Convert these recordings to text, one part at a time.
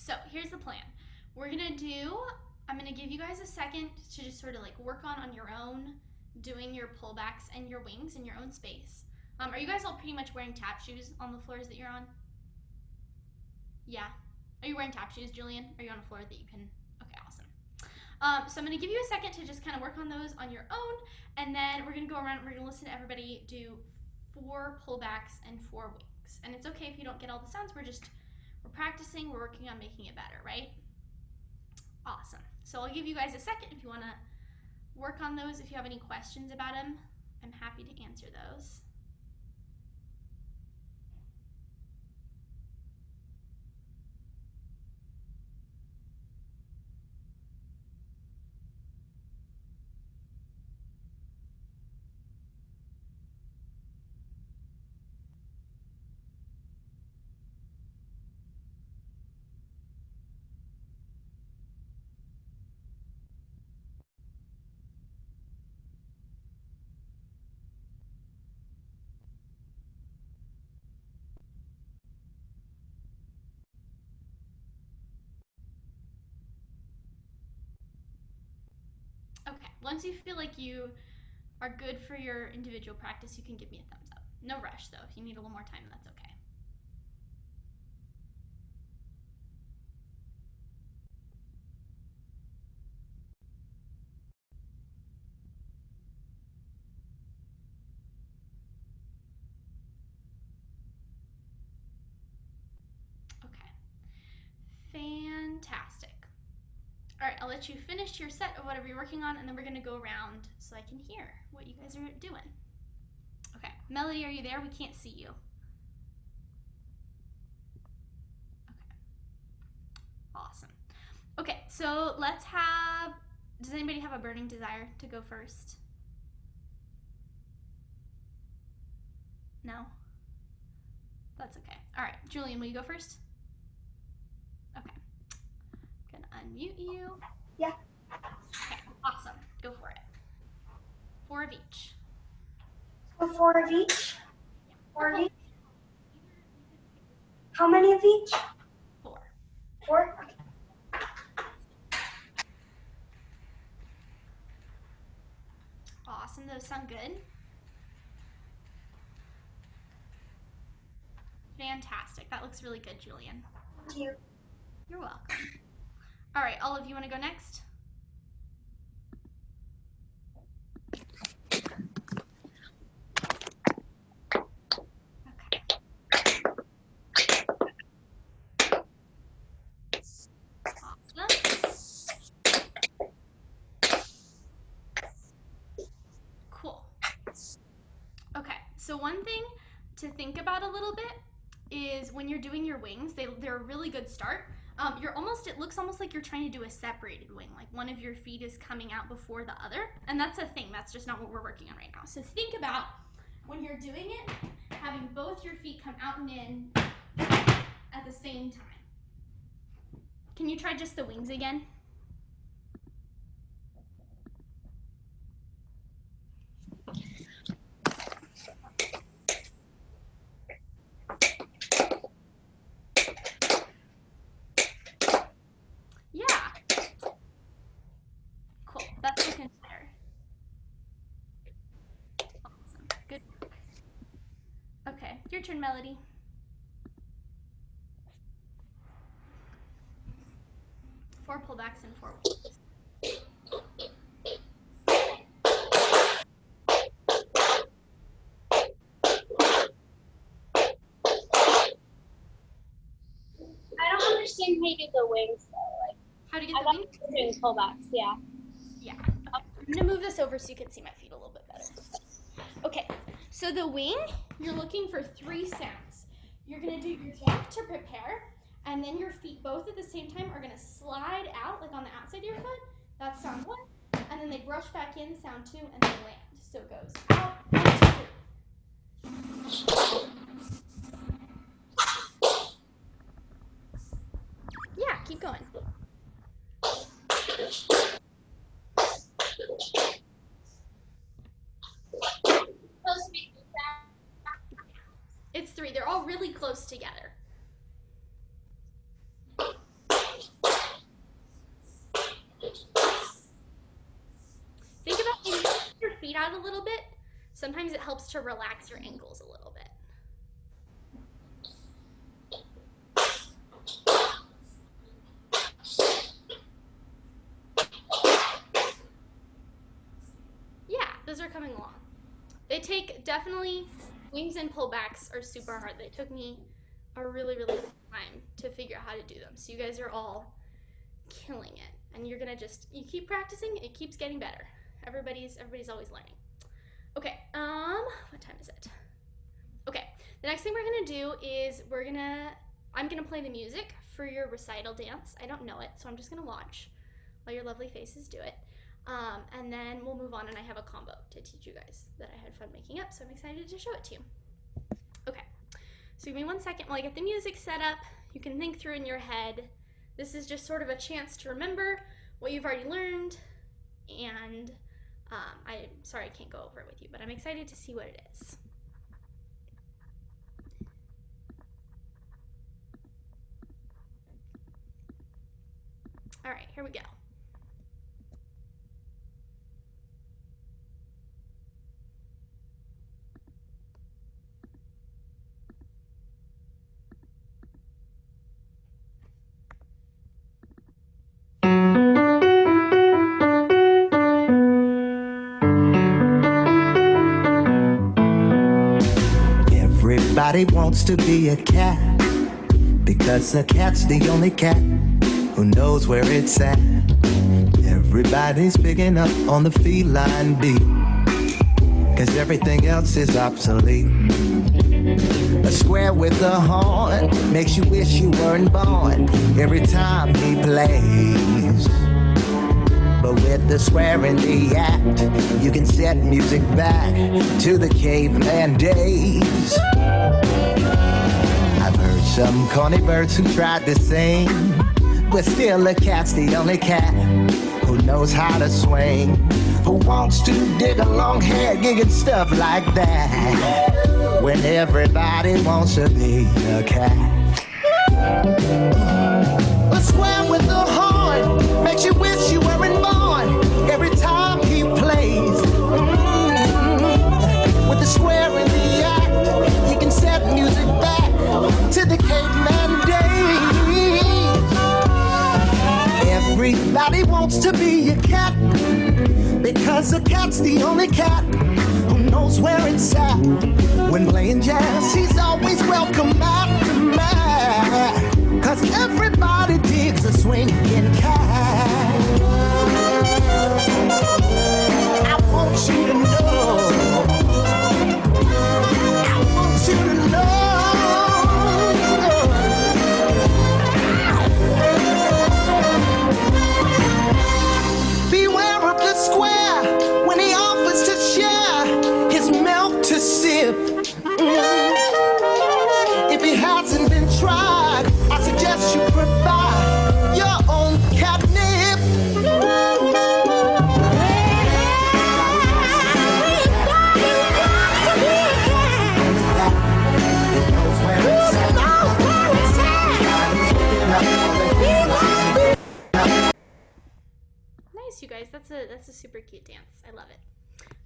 So here's the plan. I'm gonna give you guys a second to just sort of like work on your own, doing your pullbacks and your wings in your own space. Are you guys all pretty much wearing tap shoes on the floors that you're on? Yeah. Are you wearing tap shoes, Julian? Are you on a floor that you can? Okay, awesome. So I'm gonna give you a second to just kind of work on those on your own, and then we're gonna go around and we're gonna listen to everybody do 4 pullbacks and 4 wings. And it's okay if you don't get all the sounds, we're practicing, we're working on making it better, right? Awesome. So I'll give you guys a second if you wanna work on those. If you have any questions about them, I'm happy to answer those. Okay, once you feel like you are good for your individual practice, you can give me a thumbs up. No rush though, if you need a little more time, that's okay. Okay, fantastic. All right, I'll let you finish your set of whatever you're working on, and then we're gonna go around so I can hear what you guys are doing. Okay, Melody, are you there? We can't see you. Okay, awesome. Okay, so does anybody have a burning desire to go first? No? That's okay. All right, Julian, will you go first? Okay. I'm gonna unmute you. Yeah. Okay, awesome. Go for it. 4 of each. So 4 of each? 4 of each? How many of each? 4. 4? Okay. Awesome, those sound good. Fantastic, that looks really good, Julian. Thank you. You're welcome. All right, all of you wanna go next? So one thing to think about a little bit is when you're doing your wings, they're a really good start. It looks almost like you're trying to do a separated wing, like one of your feet is coming out before the other, and that's a thing, that's just not what we're working on right now. So think about when you're doing it, having both your feet come out and in at the same time. Can you try just the wings again? Your turn, Melody. Four pullbacks and 4 wings. I don't understand how you do the wings though. Like, how to get the wings? Doing pullbacks, yeah. Yeah. I'm gonna move this over so you can see my feet a little bit better. Okay, so the wing, you're looking for 3 sounds. You're gonna do your jump to prepare, and then your feet both at the same time are gonna slide out, like on the outside of your foot. That's sound 1. And then they brush back in, sound 2, and then land. So it goes out, 1, 2, 3. Yeah, keep going. It's 3. They're all really close together. feet out a little bit, sometimes it helps to relax your ankles a little bit. Yeah, those are coming along. They take, definitely, wings and pullbacks are super hard. They took me a really, really long time to figure out how to do them. So you guys are all killing it. And you're gonna just, you keep practicing, it keeps getting better. Everybody's always learning. Okay, what time is it? Okay, the next thing we're gonna do is I'm gonna play the music for your recital dance. I don't know it, so I'm just gonna watch while your lovely faces do it. And then we'll move on, and I have a combo to teach you guys that I had fun making up, so I'm excited to show it to you. Okay, so give me 1 second while I get the music set up. You can think through in your head. This is just sort of a chance to remember what you've already learned, and I'm sorry I can't go over it with you, but I'm excited to see what it is. All right, here we go. Everybody wants to be a cat, because a cat's the only cat who knows where it's at. Everybody's picking up on the feline beat, cause everything else is obsolete. A square with a horn makes you wish you weren't born every time he plays. But with the square in the act, you can set music back to the caveman days. I've heard some corny birds who tried to sing, but still a cat's the only cat who knows how to swing, who wants to dig a long hair gig and stuff like that, when everybody wants to be a cat. A square with a horn makes you wish you weren't born every time he plays. With the square in the act, you can set music back to the caveman days. Everybody wants to be a cat, because a cat's the only cat who knows where it's at. When playing jazz, he's always welcome after math, cause everybody digs a swinging cat. I want you to know, I want you to know, beware of the square when he offers to share his milk to sip. If he hasn't been tried, I suggest you provide your own catnip. Nice, you guys. That's a super cute dance. I love it.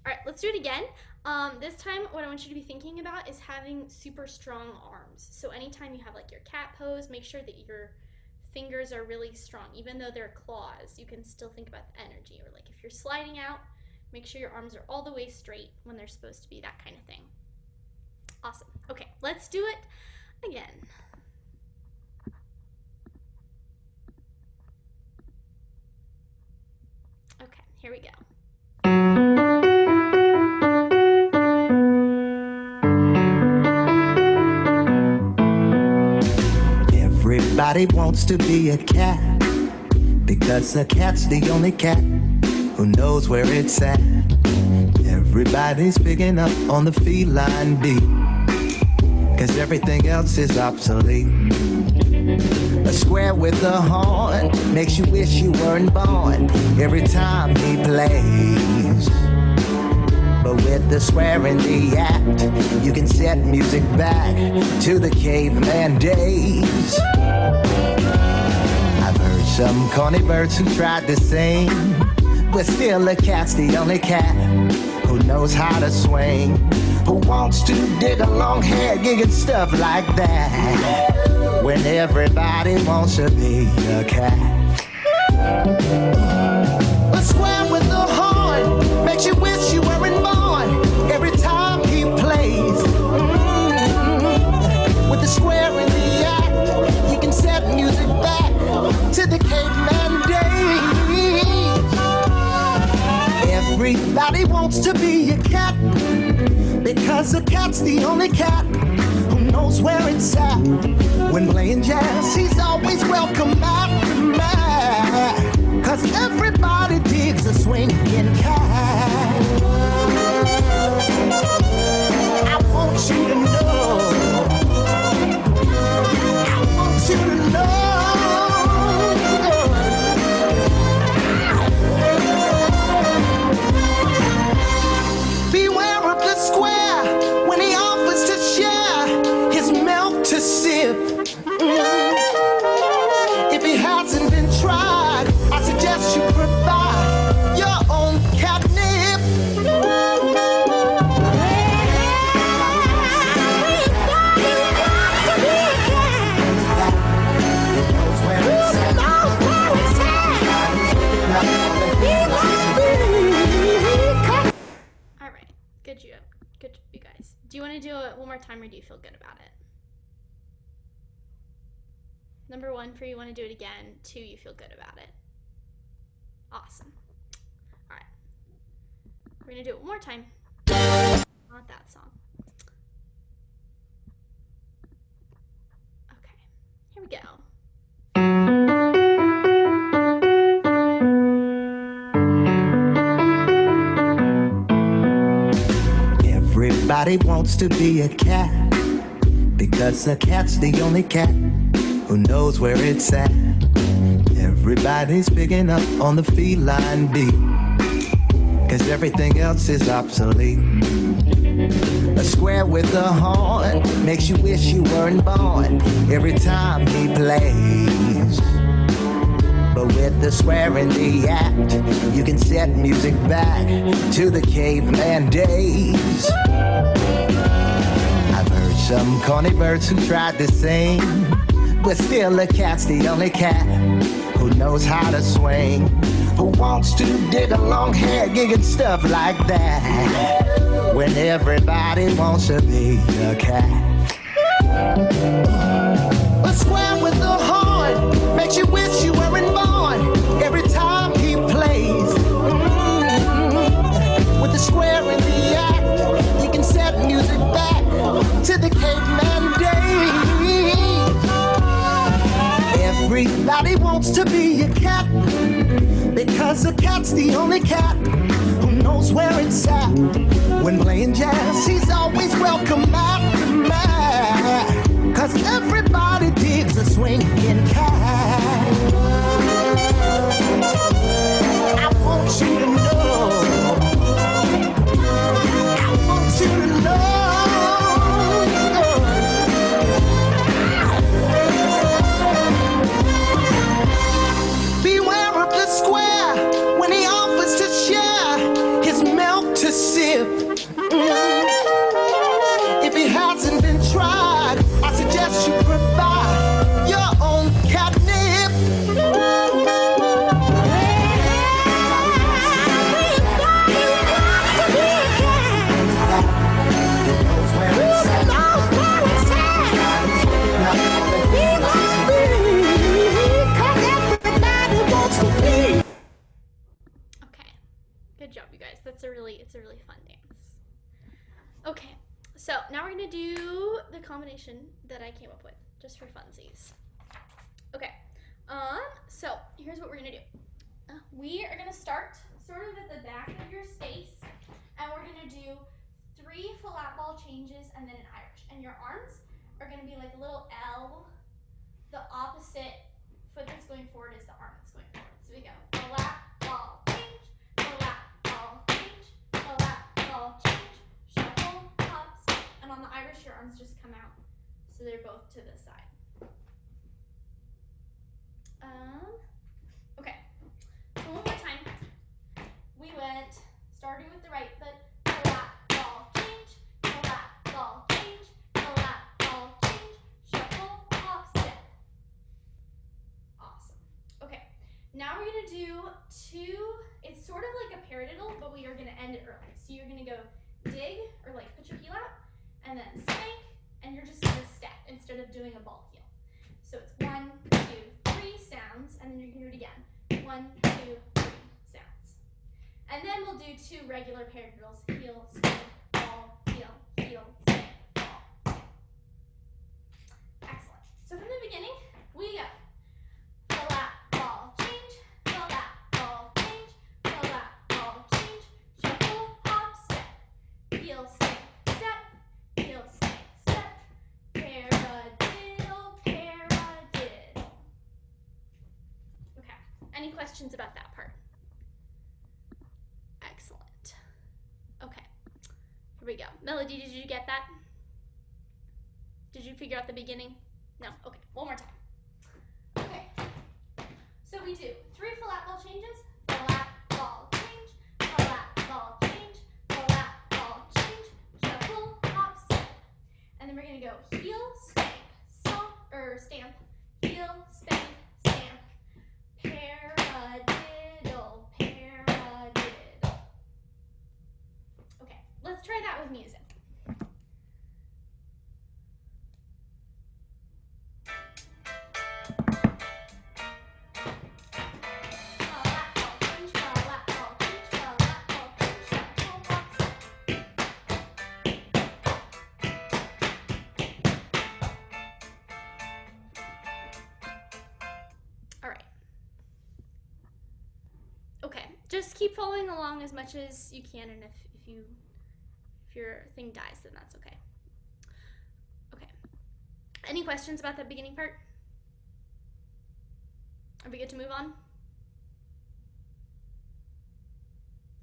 All right, let's do it again. This time, what I want you to be thinking about is having super strong arms. So anytime you have like your cat pose, make sure that your fingers are really strong. Even though they're claws, you can still think about the energy. Or like if you're sliding out, make sure your arms are all the way straight when they're supposed to be, that kind of thing. Awesome. Okay, let's do it again. Okay, here we go. Everybody wants to be a cat, because a cat's the only cat who knows where it's at. Everybody's picking up on the feline beat, cause everything else is obsolete. A square with a horn makes you wish you weren't born every time he plays. But with the square in the act, you can set music back to the caveman days. I've heard some corny birds who tried to sing, but But still the cat's the only cat who knows how to swing, who wants to dig a long hair gig and stuff like that, when everybody wants to be a cat. A square with a horn makes you wish you weren't born every time he plays. With the square in the act, you can set music back to the caveman days. Everybody wants to be a cat, because a cat's the only cat who knows where it's at. When playing jazz, he's always welcome back, cause everybody digs a swinging cat. I want you to know, I want you to know. Beware of the square when he offers to share his milk to sip. If he hasn't been tried, I suggest you provide your own catnip. All right, good job, you guys. Do you want to do it one more time, or do you feel good about it? Number 1, for you want to do it again. 2, you feel good about it. Awesome. All right, we're gonna do it one more time. Not that song. Okay, here we go. Everybody wants to be a cat, because a cat's the only cat who knows where it's at. Everybody's picking up on the feline beat, cause everything else is obsolete. A square with a horn makes you wish you weren't born every time he plays. But with the square in the act, you can set music back to the caveman days. I've heard some corny birds who tried to sing, but still the cat's the only cat who knows how to swing, who wants to dig a long hair gig and stuff like that, when everybody wants to be a cat. A square with a horn makes you wish you weren't born every time he plays. With the square in the act, you can set music back to the caveman days. Everybody wants to be a cat, because a cat's the only cat who knows where it's at. When playing jazz, he's always welcome back, cause everybody digs a swinging cat. I want you to know, I want you to know. Beware of the square when he offers to share his milk to sip. If he hasn't been tried, I suggest you provide your own catnip. Okay, good job, you guys. It's a really fun dance. Okay, so now we're gonna do the combination that I came up with just for funsies. Okay, so here's what we're gonna do. We are gonna start sort of at the back of your space, and we're gonna do 3 flat ball changes and then an Irish. And your arms are gonna be like a little L. The opposite foot that's going forward is the arm that's going forward. So we go flat ball change, flat ball change, flat ball change, shuffle, hop, skip. And on the Irish, your arms just come out, so they're both to the side. Okay, so one more time. curling. So you're gonna go dig, or like put your heel out, and then spank, and you're just gonna step instead of doing a ball heel. So it's 1, 2, 3 sounds, and then you're gonna do it again. 1, 2, 3 sounds. And then we'll do 2 regular paired drills. Heel, spank, ball, heel, spank, ball. Excellent. So from the beginning, we go flat, ball, change, flat, ball, change, flat, ball, change, shuffle, hop, step, heel, spank, step, heel, spank, step, paradiddle, paradiddle. Okay, any questions about that part? Excellent. Okay, here we go. Melody, did you get that? Did you figure out the beginning? No? Okay, one more time. Okay, so we do 3 flat ball changes, flat ball change, flat ball change, flat ball change, shuffle, hop, step. And then we're gonna go heel, spank, stomp, or stamp, heel, spank, stamp, paradiddle, paradiddle. Okay, let's try that with music. Just keep following along as much as you can, and if your thing dies, then that's okay. Okay. Any questions about that beginning part? Are we good to move on?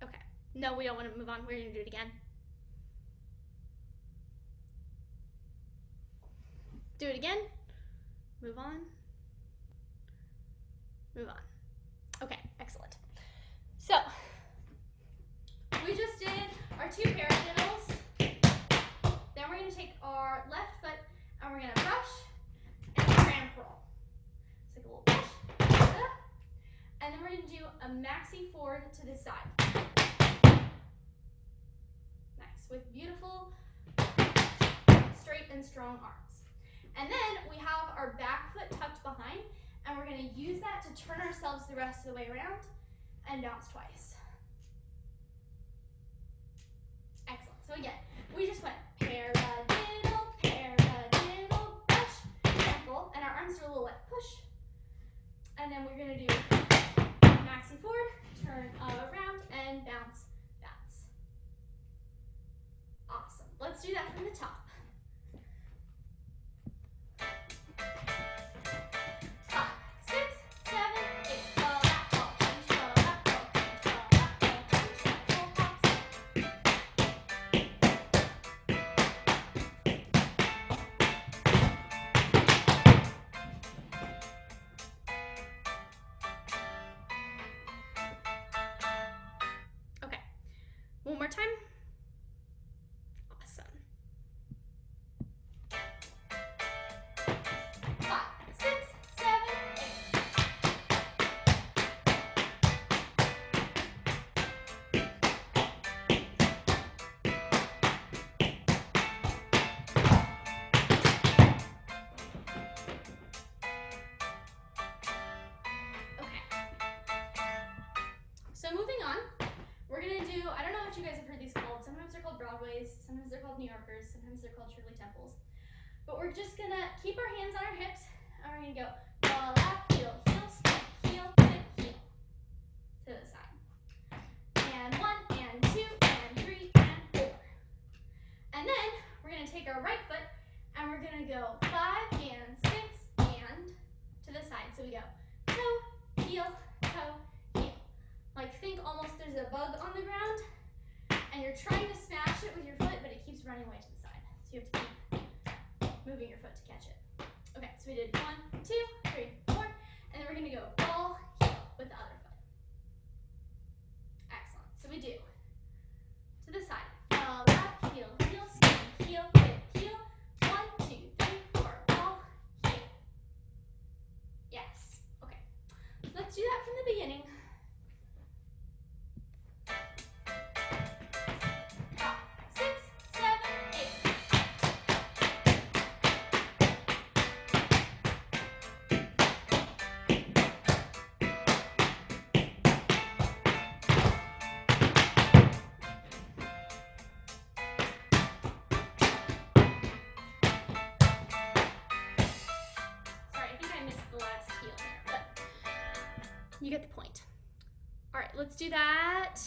Okay. No, we don't want to move on. We're going to do it again. Do it again. Move on. Move on. Okay, excellent. So, we just did our 2 paradiddles. Then we're going to take our left foot and we're going to brush and cramp roll. It's like a little push, and then we're going to do a maxi forward to the side. Nice, with beautiful, straight and strong arms. And then we have our back foot tucked behind, and we're going to use that to turn ourselves the rest of the way around and bounce twice. Excellent. So again, we just went paradiddle, paradiddle, brush, trample, and our arms are a little like push. And then we're going to do maxi forward, turn around, and bounce, bounce. Awesome. Let's do that from the top. 5, 6, 7, 8. One more time. Awesome. 5, 6, 7, 8. Okay. So moving on. We're gonna do, I don't know what you guys have heard these called. Sometimes they're called Broadways, sometimes they're called New Yorkers, sometimes they're called Shirley Temples. But we're just gonna keep our hands on our hips, and we're gonna go ball up, heel, heel, spin, heel, kick, heel. To the side. And 1, and 2, and 3, and 4. And then we're gonna take our right foot, and we're gonna go 5, and 6, and to the side. So we go toe, heel, toe, heel. Like think almost there's a bug on the ground and you're trying to smash it with your foot, but it keeps running away to the side. So you have to keep moving your foot to catch it. Okay, so we did 1, 2, 3, 4, and then we're gonna go ball, heel with the other foot. Excellent. So we do to the side. Ball, left, heel, heel, spin, heel, kick, heel. 1, 2, 3, 4, ball, heel. Yes. Okay. Let's do that from the beginning. 5, you get the point. All right, let's do that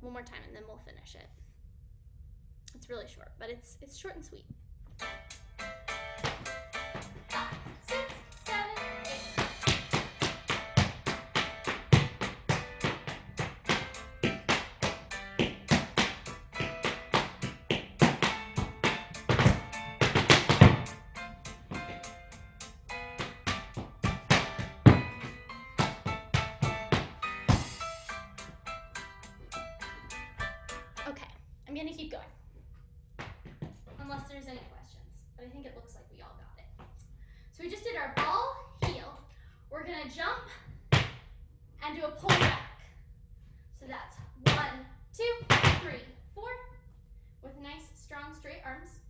one more time and then we'll finish it. It's really short, but it's short and sweet. 5, 6, 7, 8. Okay, I'm gonna keep going. Unless there's any questions, but I think it looks like we all got it. So we just did our ball, heel. We're gonna jump and do a pull back. So that's 1, 2, 3, 4, with nice, strong, straight arms.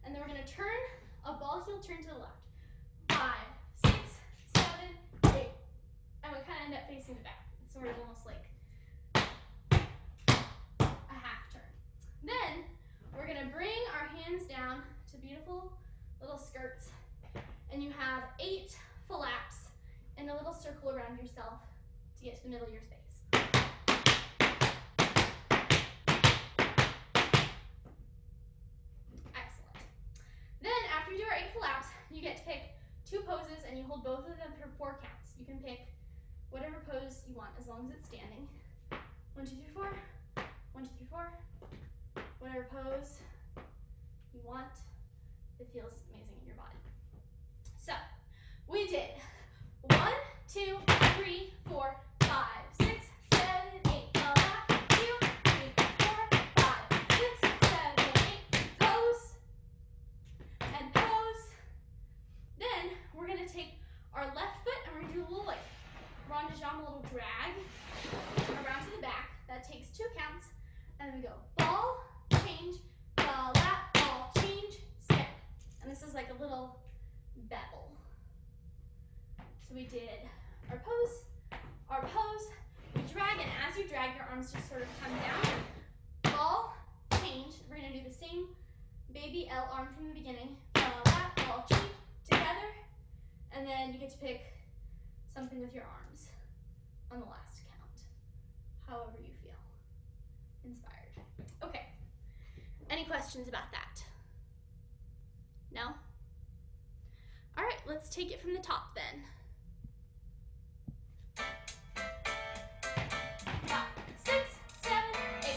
And then we're gonna turn a ball heel turn to the left. 5, 6, 7, 8. And we kind of end up facing the back. It's sort of almost like a half turn. Then we're gonna bring our hands down to beautiful little skirts, and you have 8 flaps in a little circle around yourself to get to the middle of your space. Excellent. Then after you do our 8 flaps, you get to pick 2 poses and you hold both of them for 4 counts. You can pick whatever pose you want as long as it's standing. 1, 2, 3, 4. 1, 2, 3, 4. Whatever pose you want, it feels amazing in your body. So we did 1, 2, 3, 4, 5, 6, 7, 8. 2, 3, 4, 5, 6, 7, 8. Pose and pose. Then we're gonna take our left foot and we're gonna do a little like rond de jambe, a little drag around to the back. That takes 2 counts, and then we go ball, change, ball, lap, ball, change, step. And this is like a little bevel. So we did our pose, we drag, and as you drag, your arms just sort of come down. Ball, change. We're gonna do the same baby L arm from the beginning. Ball, lap, ball, change, together. And then you get to pick something with your arms on the last count, however you feel inspired. Okay, any questions about that? No? All right, let's take it from the top then. 5, 6, 7, 8.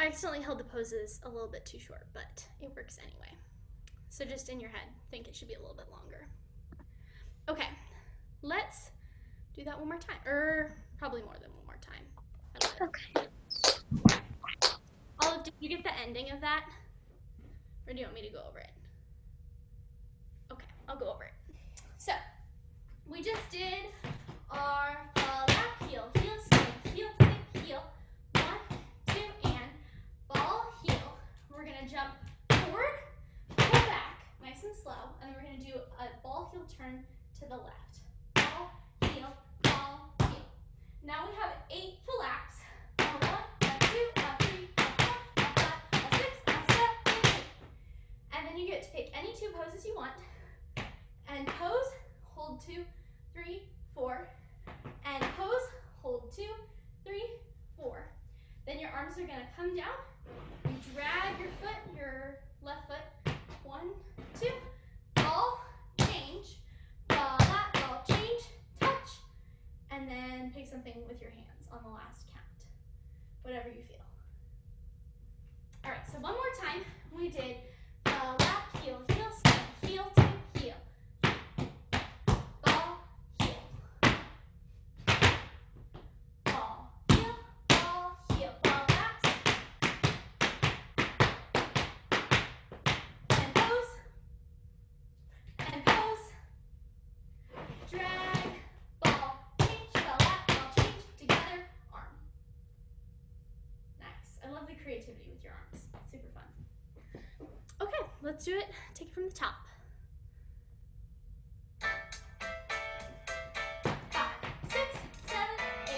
I accidentally held the poses a little bit too short, but it works anyway. So just in your head, think it should be a little bit longer. Okay, let's do that one more time, or probably more than one more time. Okay. Olive, did you get the ending of that? Or do you want me to go over it? Okay, I'll go over it. So, we just did our lap, heel, heel, skip, heel, skip, heel. 1, 2, and ball, heel. We're gonna jump forward, pull back, nice and slow, and we're gonna do a ball, heel turn to the left. Ball, heel, ball, heel. Now we have 8 flaps. 1, 2, 3, 4, 5, 6, 7, 8. And then you get to pick any 2 poses you want. And pose, hold 2, 3, 4. And pose, hold 2, 3, 4. Then your arms are gonna come down. You drag your foot, your left foot. 1, 2. Ball, change. Ball, lap, ball, change, touch. And then pick something with your hands on the last count. Whatever you feel. All right, so one more time. We did lap, heel, heel, skip, heel to heel. Ball, heel. Ball, heel, ball, heel. Ball, lap. let's do it. Take it from the top. 5, 6, 7, 8.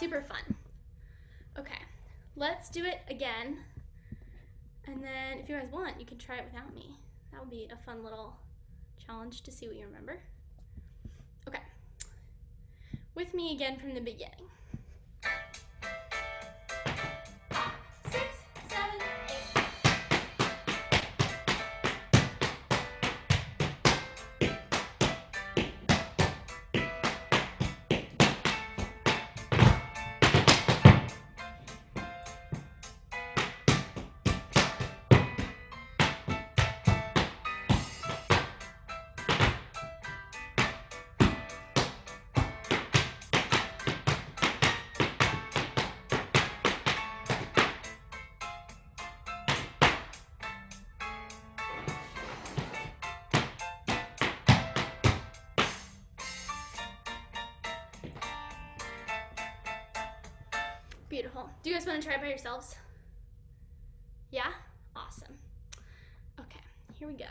Super fun. Okay, let's do it again. And then if you guys want, you can try it without me. That would be a fun little challenge to see what you remember. Okay, with me again from the beginning. 5, 6, 7, 8. Beautiful. Do you guys want to try it by yourselves? Yeah? Awesome. Okay, here we go.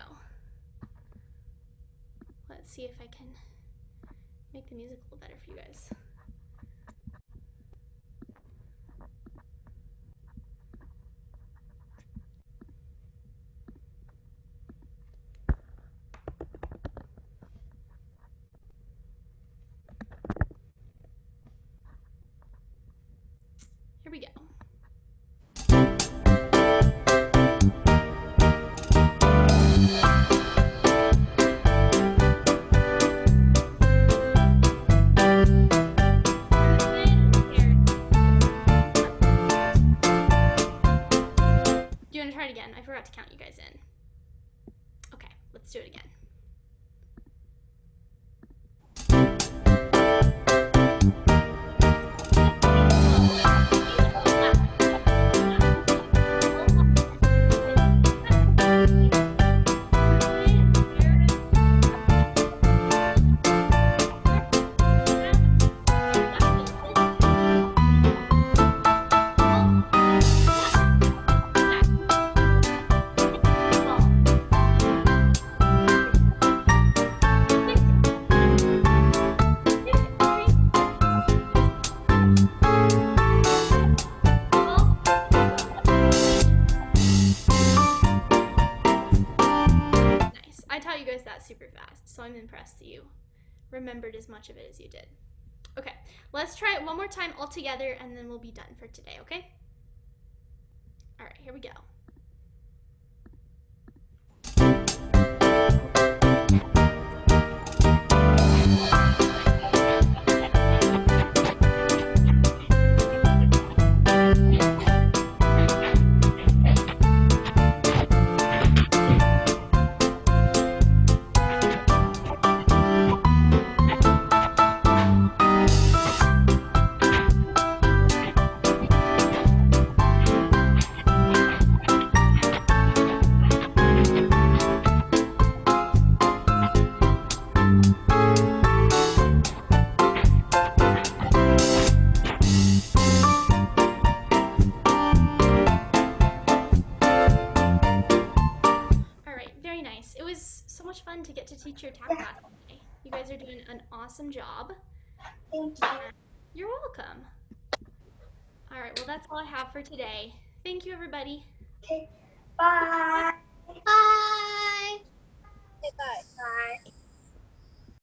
Let's see if I can make the music a little better for you guys. Here we go. Do you want to try it again? I forgot to count you guys in. Okay, let's do it again. Super fast, so I'm impressed that you remembered as much of it as you did. Okay, let's try it one more time all together and then we'll be done for today, okay? All right, here we go. Fun to get to teach your tap class today. You guys are doing an awesome job. Thank you. You're welcome. All right, well, that's all I have for today. Thank you, everybody. Okay, bye.